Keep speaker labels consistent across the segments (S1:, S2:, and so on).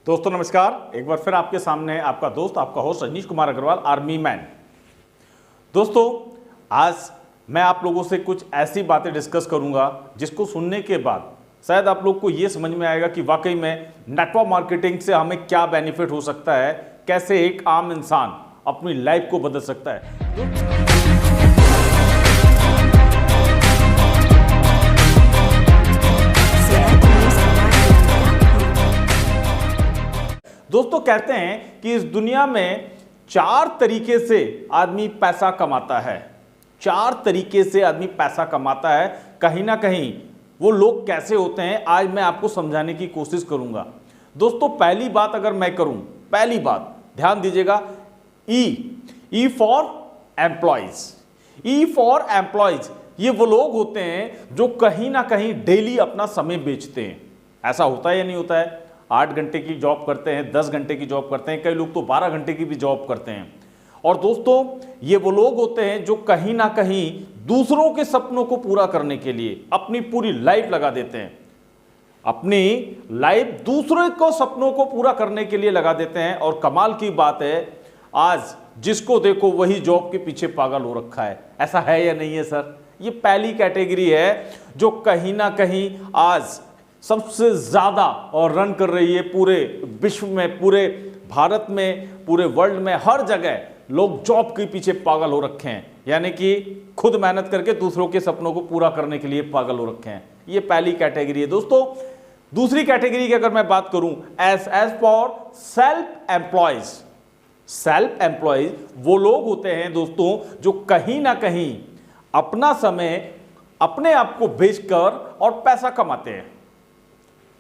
S1: दोस्तों नमस्कार, एक बार फिर आपके सामने है आपका दोस्त, आपका host Rajneesh Kumar Agarwal, army man. दोस्तों आज मैं आप लोगों से कुछ ऐसी बातें डिस्कस करूंगा जिसको सुनने के बाद शायद आप लोग को ये समझ में आएगा कि वाकई में नेटवर्क मार्केटिंग से हमें क्या बेनिफिट हो सकता है, कैसे एक आम इंसान अपनी लाइफ को बदल सकता है। दोस्तों कहते हैं कि इस दुनिया में 4 तरीके से आदमी पैसा कमाता है। 4 तरीके से आदमी पैसा कमाता है। कहीं ना कहीं वो लोग कैसे होते हैं आज मैं आपको समझाने की कोशिश करूंगा। दोस्तों पहली बात अगर मैं करूं, पहली बात ध्यान दीजिएगा, E for employees. E for employees, ये वो लोग होते हैं जो कहीं ना कहीं डेली अपना समय बेचते हैं। ऐसा होता है या नहीं होता है? 8 घंटे की जॉब करते हैं, 10 घंटे की जॉब करते हैं, कई लोग तो 12 घंटे की भी जॉब करते हैं। और दोस्तों ये वो लोग होते हैं जो कहीं ना कहीं दूसरों के सपनों को पूरा करने के लिए अपनी पूरी लाइफ लगा देते हैं। अपनी लाइफ दूसरों को सपनों को पूरा करने के लिए लगा देते हैं। और कमाल की बात है, आज जिसको देखो वही जॉब के पीछे पागल हो रखा है। ऐसा है या नहीं है सर? ये पहली कैटेगरी है जो कहीं ना कहीं आज सबसे ज्यादा और रन कर रही है पूरे विश्व में, पूरे भारत में, पूरे वर्ल्ड में। हर जगह लोग जॉब के पीछे पागल हो रखे हैं, यानी कि खुद मेहनत करके दूसरों के सपनों को पूरा करने के लिए पागल हो रखे हैं। ये पहली कैटेगरी है। दोस्तों दूसरी कैटेगरी की अगर मैं बात करूं, as for self employees. Self employees वो लोग होते हैं दोस्तों जो कहीं ना कहीं अपना समय अपने आप को बेचकर और पैसा कमाते हैं।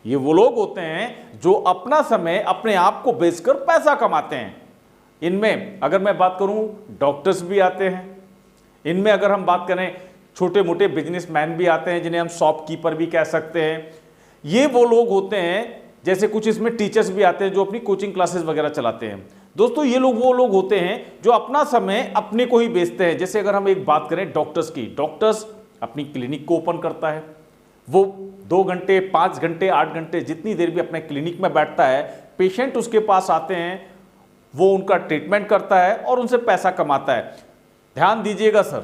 S1: ये वो लोग होते हैं जो अपना समय अपने आप को बेचकर पैसा कमाते हैं। इनमें अगर मैं बात करूं, डॉक्टर्स भी आते हैं। इनमें अगर हम बात करें, छोटे मोटे बिजनेसमैन भी आते हैं, जिन्हें हम शॉपकीपर भी कह सकते हैं। ये वो लोग होते हैं, जैसे कुछ इसमें टीचर्स भी आते हैं जो अपनी कोचिंग क्लासेस वगैरह चलाते हैं। दोस्तों ये लोग वो लोग होते हैं जो अपना समय अपने को ही बेचते हैं। जैसे अगर हम एक बात करें डॉक्टर्स की, डॉक्टर्स अपनी क्लिनिक को ओपन करता है। वो 2 घंटे, 5 घंटे, 8 घंटे जितनी देर भी अपने क्लिनिक में बैठता है, पेशेंट उसके पास आते हैं, वो उनका ट्रीटमेंट करता है और उनसे पैसा कमाता है। ध्यान दीजिएगा सर,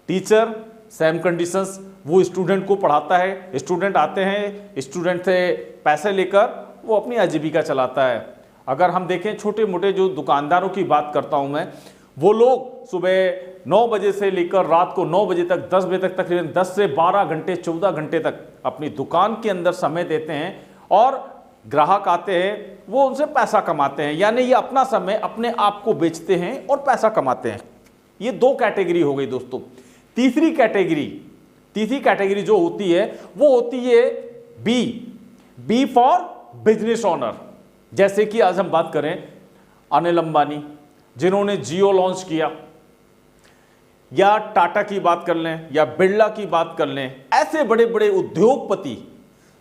S1: टीचर सेम कंडीशंस, वो स्टूडेंट को पढ़ाता है, स्टूडेंट आते हैं, स्टूडेंट से पैसे लेकर वो अपनी आजीविका चलाता है। अगर हम देखें छोटे मोटे जो दुकानदारों की बात करता हूं मैं, वो लोग सुबह 9 बजे से लेकर रात को 9 बजे तक, 10 बजे तक, तकरीबन 10 से 12 घंटे, 14 घंटे तक अपनी दुकान के अंदर समय देते हैं और ग्राहक आते हैं, वो उनसे पैसा कमाते हैं। यानी ये अपना समय अपने आप को बेचते हैं और पैसा कमाते हैं। ये 2 कैटेगरी हो गई दोस्तों। तीसरी कैटेगरी जो होती है वो होती है बी फॉर बिजनेस ओनर। जैसे कि आज हम बात करें अनिल अंबानी, जिन्होंने जियो लॉन्च किया, या टाटा की बात कर लें, या बिरला की बात कर लें, ऐसे बड़े बड़े उद्योगपति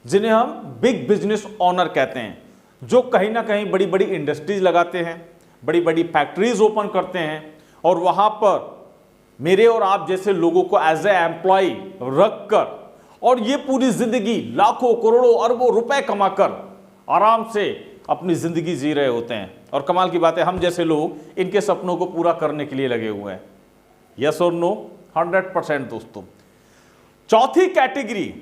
S1: जिन्हें हम बिग बिजनेस ओनर कहते हैं, जो कहीं ना कहीं बड़ी बड़ी इंडस्ट्रीज लगाते हैं, बड़ी बड़ी फैक्ट्रीज ओपन करते हैं और वहां पर मेरे और आप जैसे लोगों को एज ए एम्प्लॉय रखकर और ये पूरी जिंदगी लाखों करोड़ों अरबों रुपए कमाकर आराम से अपनी जिंदगी जी रहे होते हैं। और कमाल की बात है, हम जैसे लोग इनके सपनों को पूरा करने के लिए लगे हुए हैं। यस और नो? 100% दोस्तों। चौथी कैटेगरी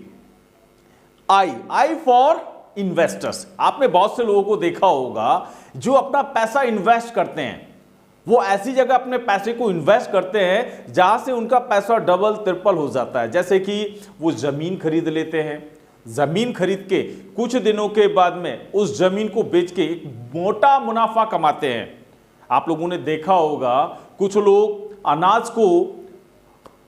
S1: आई फॉर इन्वेस्टर्स। आपने बहुत से लोगों को देखा होगा जो अपना पैसा इन्वेस्ट करते हैं, वो ऐसी जगह अपने पैसे को इन्वेस्ट करते हैं जहां से उनका पैसा डबल ट्रिपल हो जाता है। जैसे कि वो जमीन खरीद लेते हैं, जमीन खरीद के कुछ दिनों के बाद में उस जमीन को बेच के एक मोटा मुनाफा कमाते हैं। आप लोगों ने देखा होगा कुछ लोग अनाज को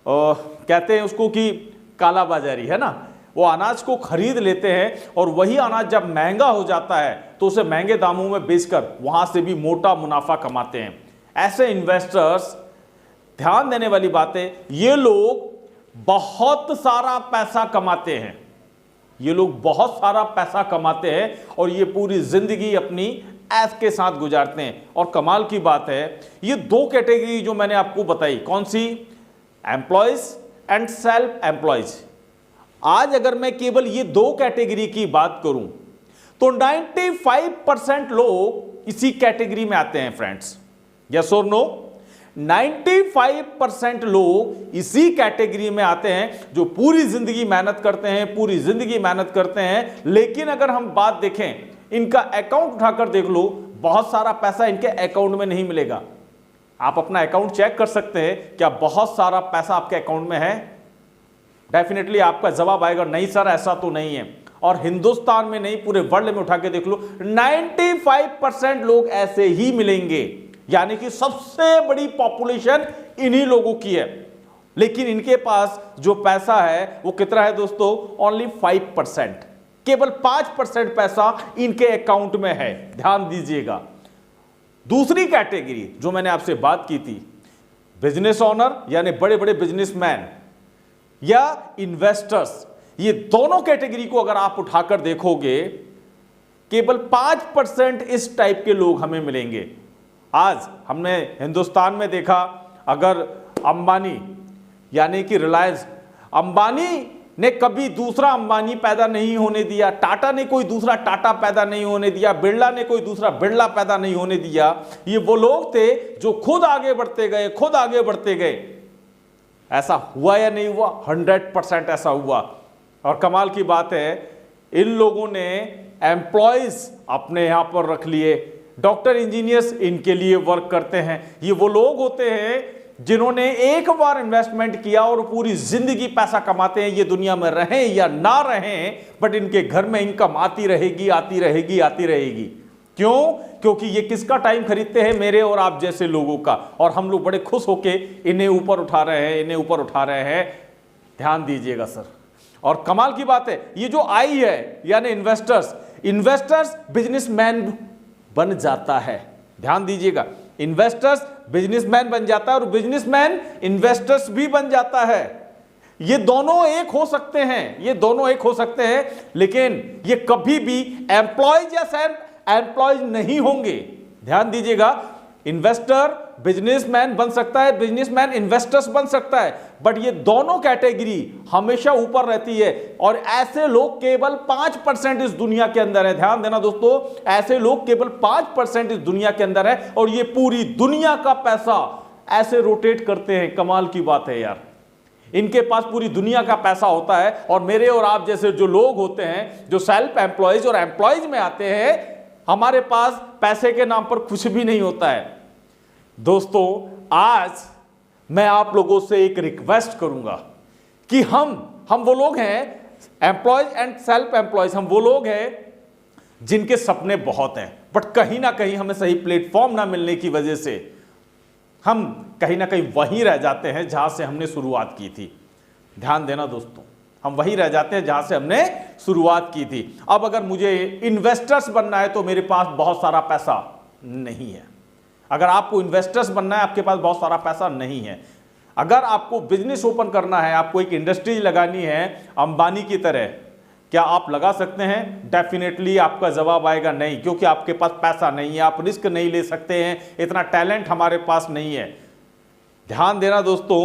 S1: कहते हैं उसको कि काला बाजारी है ना, वो अनाज को खरीद लेते हैं और वही अनाज जब महंगा हो जाता है तो उसे महंगे दामों में बेचकर वहां से भी मोटा मुनाफा कमाते हैं। ऐसे इन्वेस्टर्स, ध्यान देने वाली बात है, ये लोग बहुत सारा पैसा कमाते हैं। ये लोग बहुत सारा पैसा कमाते हैं और ये पूरी जिंदगी अपनी ऐश के साथ गुजारते हैं। और कमाल की बात है, ये 2 कैटेगरी जो मैंने आपको बताई, कौन सी? Employees and self employees. आज अगर मैं केवल ये 2 कैटेगरी की बात करूं तो 95% लोग इसी कैटेगरी में आते हैं फ्रेंड्स, यस और नो? 95% लोग इसी कैटेगरी में आते हैं जो पूरी जिंदगी मेहनत करते हैं, पूरी जिंदगी मेहनत करते हैं, लेकिन अगर हम बात देखें, इनका अकाउंट उठाकर देख लो, बहुत सारा पैसा इनके अकाउंट में नहीं मिलेगा। आप अपना अकाउंट चेक कर सकते हैं, क्या बहुत सारा पैसा आपके अकाउंट में है? डेफिनेटली आपका जवाब आएगा नहीं सर, ऐसा तो नहीं है। और हिंदुस्तान में नहीं, पूरे वर्ल्ड में उठा के देख लो, 95% लोग ऐसे ही मिलेंगे, यानी कि सबसे बड़ी पॉपुलेशन इन्हीं लोगों की है। लेकिन इनके पास जो पैसा है वो कितना है दोस्तों? ओनली 5%, केवल 5% पैसा इनके अकाउंट में है। ध्यान दीजिएगा। दूसरी कैटेगरी जो मैंने आपसे बात की थी, बिजनेस ओनर यानी बड़े बड़े बिजनेसमैन या इन्वेस्टर्स, ये दोनों कैटेगरी को अगर आप उठाकर देखोगे, केवल 5% इस टाइप के लोग हमें मिलेंगे। आज हमने हिंदुस्तान में देखा, अगर अंबानी यानी कि रिलायंस, अंबानी ने कभी दूसरा अंबानी पैदा नहीं होने दिया, टाटा ने कोई दूसरा टाटा पैदा नहीं होने दिया, बिरला ने कोई दूसरा बिरला पैदा नहीं होने दिया। ये वो लोग थे जो खुद आगे बढ़ते गए, खुद आगे बढ़ते गए। ऐसा हुआ या नहीं हुआ? 100% ऐसा हुआ। और कमाल की बात है, इन लोगों ने एम्प्लॉयज अपने यहां पर रख लिए, डॉक्टर इंजीनियर्स इनके लिए वर्क करते हैं। ये वो लोग होते हैं जिन्होंने एक बार इन्वेस्टमेंट किया और पूरी जिंदगी पैसा कमाते हैं। ये दुनिया में रहें या ना रहें, बट इनके घर में इनकम आती रहेगी, आती रहेगी, आती रहेगी। क्यों? क्योंकि ये किसका टाइम खरीदते हैं? मेरे और आप जैसे लोगों का। और हम लोग बड़े खुश होके इन्हें ऊपर उठा रहे हैं, इन्हें ऊपर उठा रहे हैं। ध्यान दीजिएगा सर। और कमाल की बात है, ये जो आई है यानी इन्वेस्टर्स बिजनेसमैन बन जाता है। ध्यान दीजिएगा, इन्वेस्टर्स बिजनेसमैन बन जाता है और बिजनेसमैन इन्वेस्टर्स भी बन जाता है। ये दोनों एक हो सकते हैं, ये दोनों एक हो सकते हैं, लेकिन ये कभी भी एम्प्लॉयज या सेल्फ एम्प्लॉयज नहीं होंगे। ध्यान दीजिएगा, इन्वेस्टर बिजनेसमैन बन सकता है, बिजनेसमैन इन्वेस्टर्स बन सकता है, बट ये दोनों कैटेगरी हमेशा ऊपर रहती है। और ऐसे लोग केवल 5% इस दुनिया के अंदर है। ध्यान देना दोस्तों, ऐसे लोग केवल 5% इस दुनिया के अंदर है, और ये पूरी दुनिया का पैसा ऐसे रोटेट करते हैं। कमाल की बात है यार, इनके पास पूरी दुनिया का पैसा होता है। और मेरे और आप जैसे जो लोग होते हैं, जो सेल्फ एम्प्लॉयज और एम्प्लॉयज में आते हैं, हमारे पास पैसे के नाम पर कुछ भी नहीं होता है। दोस्तों, आज मैं आप लोगों से एक रिक्वेस्ट करूंगा कि हम वो लोग हैं, एम्प्लॉयज एंड सेल्फ एम्प्लॉयज, हम वो लोग हैं जिनके सपने बहुत हैं, बट कहीं ना कहीं हमें सही प्लेटफॉर्म ना मिलने की वजह से हम कहीं ना कहीं वहीं रह जाते हैं जहां से हमने शुरुआत की थी। ध्यान देना दोस्तों, हम वहीं रह जाते हैं जहां से हमने शुरुआत की थी। अब अगर मुझे इन्वेस्टर्स बनना है तो मेरे पास बहुत सारा पैसा नहीं है। अगर आपको इन्वेस्टर्स बनना है, आपके पास बहुत सारा पैसा नहीं है। अगर आपको बिजनेस ओपन करना है, आपको एक इंडस्ट्री लगानी है अंबानी की तरह, क्या आप लगा सकते हैं? डेफिनेटली आपका जवाब आएगा नहीं, क्योंकि आपके पास पैसा नहीं है, आप रिस्क नहीं ले सकते हैं, इतना टैलेंट हमारे पास नहीं है। ध्यान देना दोस्तों,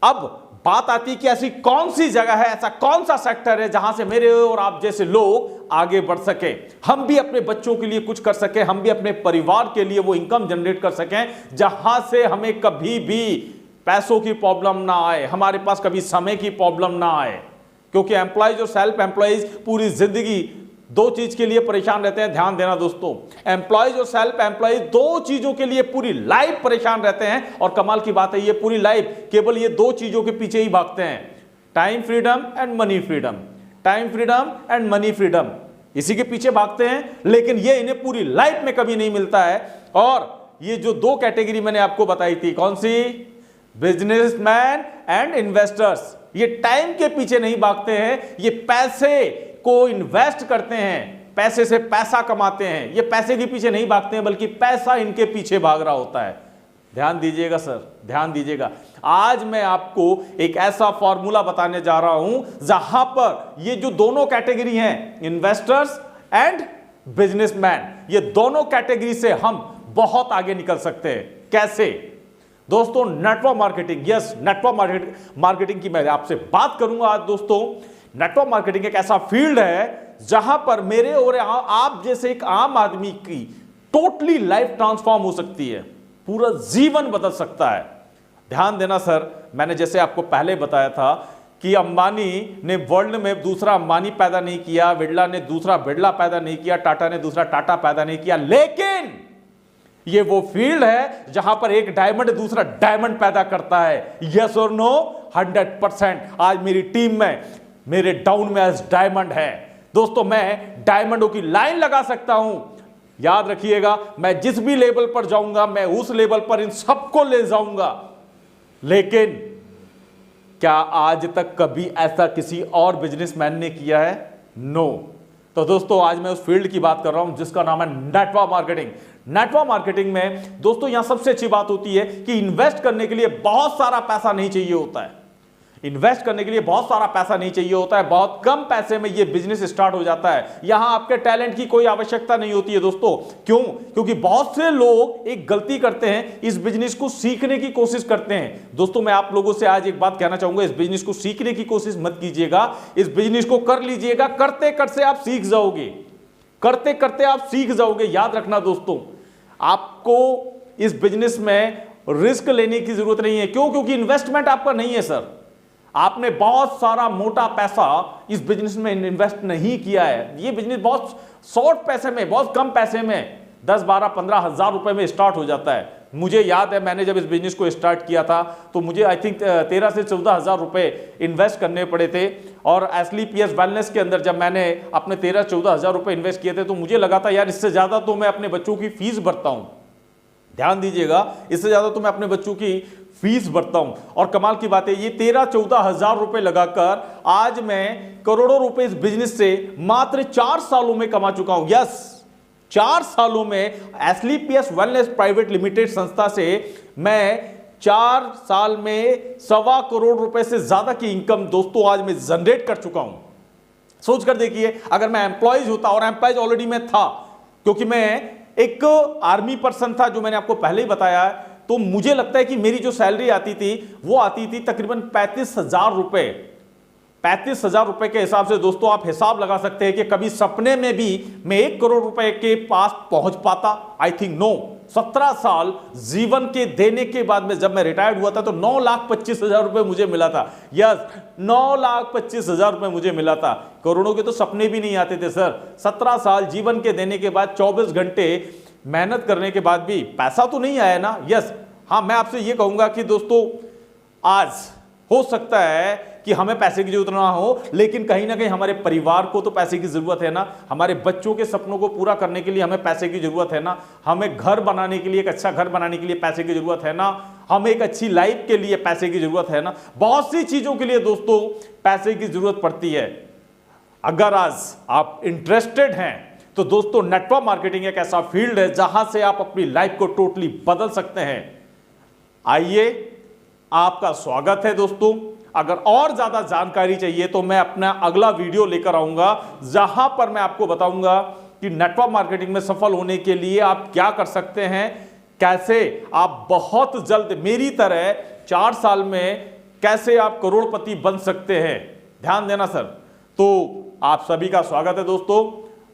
S1: अब बात आती है कि ऐसी कौन सी जगह है, ऐसा कौन सा सेक्टर है जहां से मेरे और आप जैसे लोग आगे बढ़ सके, हम भी अपने बच्चों के लिए कुछ कर सके, हम भी अपने परिवार के लिए वो इनकम जनरेट कर सकें जहां से हमें कभी भी पैसों की प्रॉब्लम ना आए, हमारे पास कभी समय की प्रॉब्लम ना आए। क्योंकि एम्प्लॉयज और सेल्फ एम्प्लॉयज पूरी जिंदगी दो चीज के लिए परेशान रहते हैं। ध्यान देना दोस्तों, एम्प्लॉयज और सेल्फ एम्प्लॉयज दो चीजों के लिए पूरी लाइफ परेशान रहते हैं। और कमाल की बात है, ये पूरी लाइफ केवल ये दो चीजों के पीछे ही भागते हैं, time freedom and money freedom, time freedom and money freedom, इसी के पीछे भागते हैं। लेकिन ये इन्हें पूरी लाइफ में कभी नहीं मिलता है। और ये जो दो कैटेगरी मैंने आपको बताई थी, कौन सी? बिजनेसमैन एंड इन्वेस्टर्स, ये टाइम के पीछे नहीं भागते हैं, ये पैसे को इन्वेस्ट करते हैं, पैसे से पैसा कमाते हैं। ये पैसे के पीछे नहीं भागते हैं, बल्कि पैसा इनके पीछे भाग रहा होता है। ध्यान दीजिएगा सर, ध्यान दीजिएगा। आज मैं आपको एक ऐसा फॉर्मूला बताने जा रहा हूं जहां पर ये जो दोनों कैटेगरी हैं, इन्वेस्टर्स एंड बिजनेसमैन, ये दोनों कैटेगरी से हम बहुत आगे निकल सकते हैं। कैसे? दोस्तों, network marketing, yes, network marketing की मैं आपसे बात करूंगा आज। दोस्तों, नेटवर्क मार्केटिंग एक ऐसा फील्ड है जहां पर मेरे और आप जैसे एक आम आदमी की टोटली लाइफ ट्रांसफॉर्म हो सकती है, पूरा जीवन बदल सकता है। ध्यान देना सर, मैंने जैसे आपको पहले बताया था कि अंबानी ने वर्ल्ड में दूसरा अंबानी पैदा नहीं किया, बिरला ने दूसरा बिरला पैदा नहीं किया, टाटा ने दूसरा टाटा पैदा नहीं किया, लेकिन ये वो फील्ड है जहां पर एक डायमंड दूसरा डायमंड पैदा करता है। यस और नो? 100%। आज मेरी टीम में मेरे डाउन में आज डायमंड है दोस्तों, मैं डायमंडों की लाइन लगा सकता हूं। याद रखिएगा, मैं जिस भी लेवल पर जाऊंगा मैं उस लेवल पर इन सबको ले जाऊंगा। लेकिन क्या आज तक कभी ऐसा किसी और बिजनेसमैन ने किया है? नो। तो दोस्तों आज मैं उस फील्ड की बात कर रहा हूं जिसका नाम है नेटवर्क मार्केटिंग। नेटवर्क मार्केटिंग में दोस्तों यहां सबसे अच्छी बात होती है कि इन्वेस्ट करने के लिए बहुत सारा पैसा नहीं चाहिए होता है। इन्वेस्ट करने के लिए बहुत सारा पैसा नहीं चाहिए होता है, बहुत कम पैसे में यह बिजनेस स्टार्ट हो जाता है। यहां आपके टैलेंट की कोई आवश्यकता नहीं होती है दोस्तों। क्यों? क्योंकि बहुत से लोग एक गलती करते हैं, इस बिजनेस को सीखने की कोशिश करते हैं। दोस्तों मैं आप लोगों से आज एक बात कहना चाहूंगा, इस बिजनेस को सीखने की कोशिश मत कीजिएगा, इस बिजनेस को कर लीजिएगा। करते करते आप सीख जाओगे, करते करते आप सीख जाओगे। याद रखना दोस्तों, आपको इस बिजनेस में रिस्क लेने की जरूरत नहीं है। क्यों? क्योंकि इन्वेस्टमेंट आपका नहीं है सर। आपने बहुत सारा मोटा पैसा इस बिजनेस में इन्वेस्ट नहीं किया है। ये बिजनेस बहुत शॉर्ट पैसे में, बहुत कम पैसे में 10, 12, 15 हजार रुपए में स्टार्ट हो जाता है। मुझे याद है मैंने जब इस बिजनेस को स्टार्ट किया था तो मुझे आई थिंक 13 से 14 हजार रुपए इन्वेस्ट करने पड़े थे। और एसलीपीएस वेलनेस के अंदर जब मैंने अपने 13-14 हजार रुपए इन्वेस्ट किए थे तो मुझे लगा था यार इससे ज्यादा तो मैं अपने बच्चों की फीस भरता हूं। ध्यान दीजिएगा, इससे ज्यादा तो मैं अपने बच्चों की फीस भरता हूं। और कमाल की बात है, ये 13-14 हजार रुपए लगाकर आज मैं करोड़ों रुपए इस बिजनेस से मात्र 4 सालों में कमा चुका हूं। यस, 4 सालों में एसलीपीएस वेलनेस प्राइवेट लिमिटेड संस्था से मैं 4 साल में 1.25 करोड़ रुपए से ज्यादा की इनकम दोस्तों आज मैं जनरेट कर चुका हूं। सोच कर देखिए, अगर मैं एम्प्लॉयज होता, और एम्प्लॉयज ऑलरेडी मैं था क्योंकि मैं एक आर्मी पर्सन था जो मैंने आपको पहले ही बताया, तो मुझे लगता है कि मेरी जो सैलरी आती थी वो आती थी तकरीबन 35,000 रुपए। 35,000 रुपए के हिसाब से दोस्तों आप हिसाब लगा सकते हैं कि कभी सपने में भी मैं 1 करोड़ रुपए के पास पहुंच पाता? I think no. 17 साल जीवन के देने के बाद में जब मैं रिटायर्ड हुआ था तो 9,25,000 रुपए मुझे मिला था। यस, 9,25,000 रुपए मुझे मिला था। करोड़ों के तो सपने भी नहीं आते थे सर। 17 साल जीवन के देने के बाद 24 घंटे मेहनत करने के बाद भी पैसा तो नहीं आया ना। यस, हाँ, मैं आपसे ये कहूंगा कि दोस्तों आज हो सकता है कि हमें पैसे की जरूरत ना हो, लेकिन कहीं ना कहीं हमारे परिवार को तो पैसे की जरूरत है ना। हमारे बच्चों के सपनों को पूरा करने के लिए हमें पैसे की जरूरत है ना। हमें घर बनाने के लिए, एक अच्छा घर बनाने के लिए पैसे की जरूरत है ना। हमें एक अच्छी लाइफ के लिए पैसे की जरूरत है ना। बहुत सी चीजों के लिए दोस्तों पैसे की जरूरत पड़ती है। अगर आज आप इंटरेस्टेड हैं तो दोस्तों नेटवर्क मार्केटिंग एक ऐसा फील्ड है जहां से आप अपनी लाइफ को टोटली बदल सकते हैं। आइए, आपका स्वागत है दोस्तों। अगर और ज्यादा जानकारी चाहिए तो मैं अपना अगला वीडियो लेकर आऊंगा जहां पर मैं आपको बताऊंगा कि नेटवर्क मार्केटिंग में सफल होने के लिए आप क्या कर सकते हैं, कैसे आप बहुत जल्द मेरी तरह 4 साल में कैसे आप करोड़पति बन सकते हैं। ध्यान देना सर। तो आप सभी का स्वागत है दोस्तों।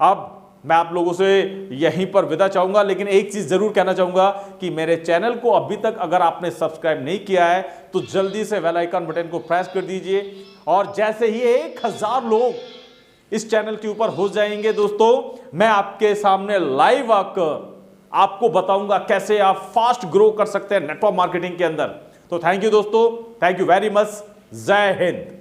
S1: अब मैं आप लोगों से यहीं पर विदा चाहूंगा, लेकिन एक चीज जरूर कहना चाहूंगा कि मेरे चैनल को अभी तक अगर आपने सब्सक्राइब नहीं किया है तो जल्दी से बेल आइकन बटन को प्रेस कर दीजिए। और जैसे ही 1000 लोग इस चैनल के ऊपर हो जाएंगे दोस्तों, मैं आपके सामने लाइव आकर आपको बताऊंगा कैसे आप फास्ट ग्रो कर सकते हैं नेटवर्क मार्केटिंग के अंदर। तो थैंक यू दोस्तों, थैंक यू वेरी मच। जय हिंद।